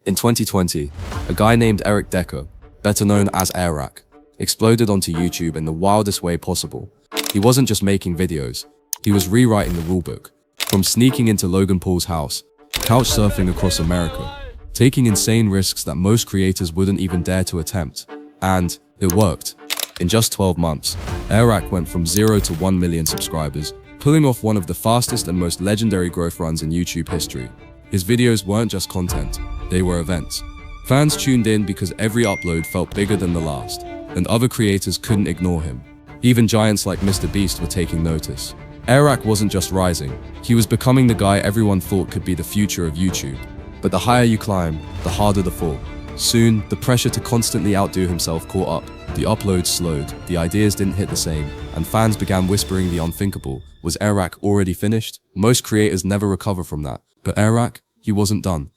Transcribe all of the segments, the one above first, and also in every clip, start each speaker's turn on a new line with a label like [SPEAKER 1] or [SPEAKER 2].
[SPEAKER 1] In 2020, a guy named Eric Decker, better known as Airrack, exploded onto YouTube in the wildest way possible. He wasn't just making videos, he was rewriting the rulebook. From sneaking into Logan Paul's house, couch surfing across America, taking insane risks that most creators wouldn't even dare to attempt. And it worked. In just 12 months, Airrack went from 0 to 1 million subscribers, pulling off one of the fastest and most legendary growth runs in YouTube history. His videos weren't just content, they were events. Fans tuned in because every upload felt bigger than the last, and other creators couldn't ignore him. Even giants like Mr. Beast were taking notice. Airrack wasn't just rising, he was becoming the guy everyone thought could be the future of YouTube. But the higher you climb, the harder the fall. Soon, the pressure to constantly outdo himself caught up. The uploads slowed, the ideas didn't hit the same, and fans began whispering the unthinkable. Was Airrack already finished? Most creators never recover from that. But Airrack, he wasn't done.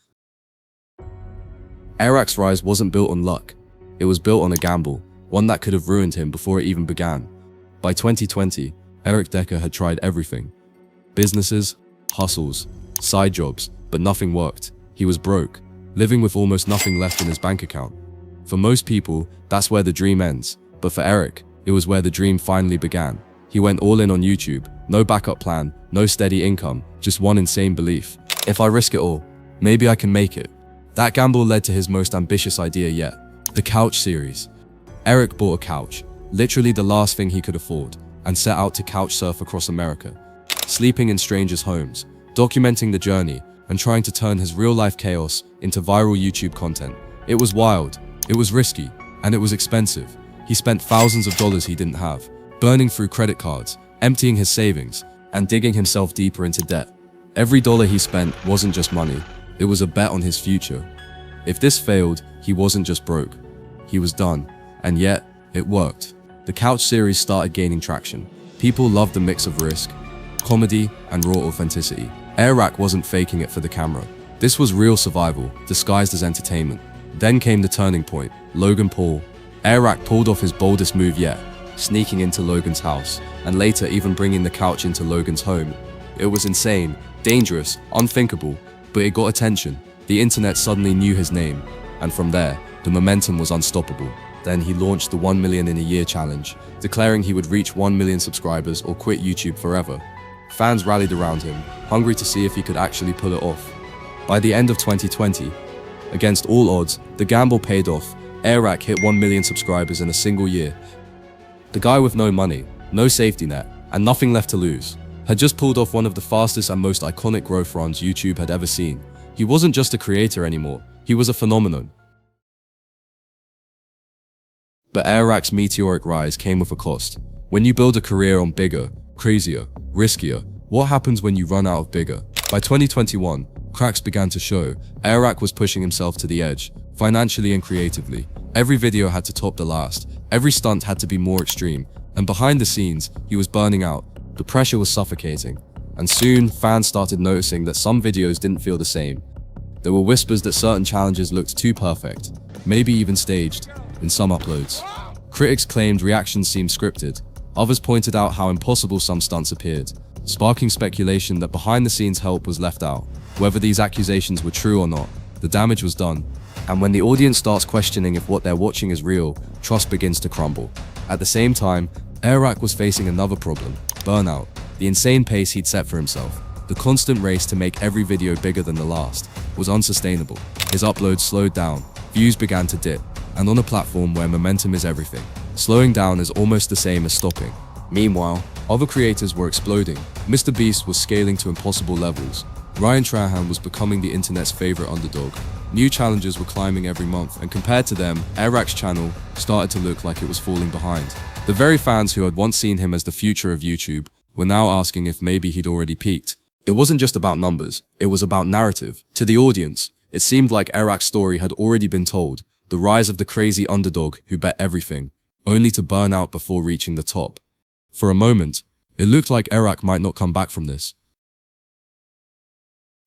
[SPEAKER 1] Airrack's rise wasn't built on luck. It was built on a gamble, one that could have ruined him before it even began. By 2020, Eric Decker had tried everything. Businesses, hustles, side jobs, but nothing worked. He was broke, living with almost nothing left in his bank account. For most people, that's where the dream ends. But for Eric, it was where the dream finally began. He went all in on YouTube, no backup plan, no steady income, just one insane belief. If I risk it all, maybe I can make it. That gamble led to his most ambitious idea yet, the Couch Series. Eric bought a couch, literally the last thing he could afford, and set out to couch surf across America, sleeping in strangers' homes, documenting the journey, and trying to turn his real-life chaos into viral YouTube content. It was wild, it was risky, and it was expensive. He spent thousands of dollars he didn't have, burning through credit cards, emptying his savings, and digging himself deeper into debt. Every dollar he spent wasn't just money, it was a bet on his future. If this failed, he wasn't just broke, he was done. And yet, it worked. The Couch Series started gaining traction. People loved the mix of risk, comedy, and raw authenticity. Airrack wasn't faking it for the camera. This was real survival, disguised as entertainment. Then came the turning point, Logan Paul. Airrack pulled off his boldest move yet, sneaking into Logan's house, and later even bringing the couch into Logan's home. It was insane, dangerous, unthinkable, but it got attention. The internet suddenly knew his name, and from there, the momentum was unstoppable. Then he launched the 1 million in a year challenge, declaring he would reach 1 million subscribers or quit YouTube forever. Fans rallied around him, hungry to see if he could actually pull it off. By the end of 2020, against all odds, the gamble paid off. Airrack hit 1 million subscribers in a single year. The guy with no money, no safety net, and nothing left to lose, had just pulled off one of the fastest and most iconic growth runs YouTube had ever seen. He wasn't just a creator anymore, he was a phenomenon. But Airrack's meteoric rise came with a cost. When you build a career on bigger, crazier, riskier, what happens when you run out of bigger? By 2021, cracks began to show. Airrack was pushing himself to the edge, financially and creatively. Every video had to top the last, every stunt had to be more extreme, and behind the scenes, he was burning out. The pressure was suffocating, and soon fans started noticing that some videos didn't feel the same. There were whispers that certain challenges looked too perfect, maybe even staged, in some uploads. Critics claimed reactions seemed scripted. Others pointed out how impossible some stunts appeared, sparking speculation that behind-the-scenes help was left out. Whether these accusations were true or not, the damage was done. And when the audience starts questioning if what they're watching is real, trust begins to crumble. At the same time, Airrack was facing another problem, burnout. The insane pace he'd set for himself, the constant race to make every video bigger than the last, was unsustainable. His uploads slowed down, views began to dip, and on a platform where momentum is everything, slowing down is almost the same as stopping. Meanwhile, other creators were exploding. Mr. Beast was scaling to impossible levels. Ryan Trahan was becoming the internet's favorite underdog. New challenges were climbing every month, and compared to them, Airrack's channel started to look like it was falling behind. The very fans who had once seen him as the future of YouTube were now asking if maybe he'd already peaked. It wasn't just about numbers, it was about narrative. To the audience, it seemed like Airrack's story had already been told. The rise of the crazy underdog who bet everything, only to burn out before reaching the top. For a moment, it looked like Airrack might not come back from this.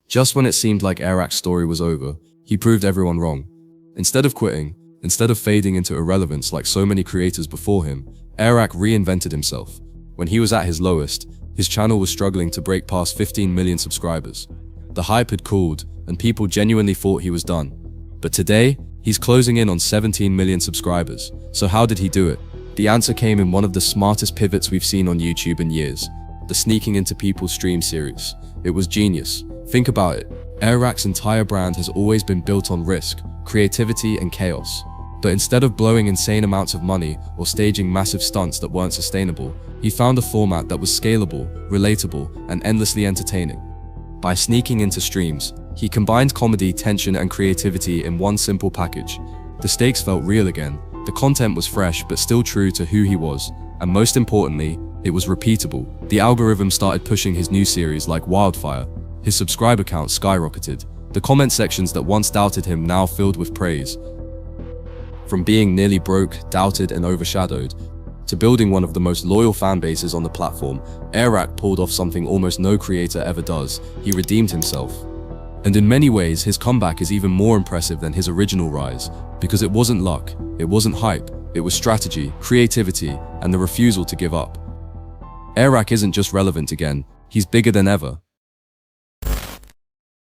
[SPEAKER 1] Just when it seemed like Airrack's story was over, he proved everyone wrong. Instead of quitting, instead of fading into irrelevance like so many creators before him, Airrack reinvented himself. When he was at his lowest, his channel was struggling to break past 15 million subscribers. The hype had cooled, and people genuinely thought he was done. But today, he's closing in on 17 million subscribers. So how did he do it? The answer came in one of the smartest pivots we've seen on YouTube in years, the sneaking into people's stream series. It was genius. Think about it. Airrack's entire brand has always been built on risk, creativity, and chaos. But instead of blowing insane amounts of money or staging massive stunts that weren't sustainable, he found a format that was scalable, relatable, and endlessly entertaining. By sneaking into streams, he combined comedy, tension, and creativity in one simple package. The stakes felt real again, the content was fresh but still true to who he was, and most importantly, it was repeatable. The algorithm started pushing his new series like wildfire. His subscriber count skyrocketed. The comment sections that once doubted him now filled with praise. From being nearly broke, doubted, and overshadowed, to building one of the most loyal fan bases on the platform, Airrack pulled off something almost no creator ever does. He redeemed himself. And in many ways, his comeback is even more impressive than his original rise, because it wasn't luck, it wasn't hype, it was strategy, creativity, and the refusal to give up. Airrack isn't just relevant again, he's bigger than ever.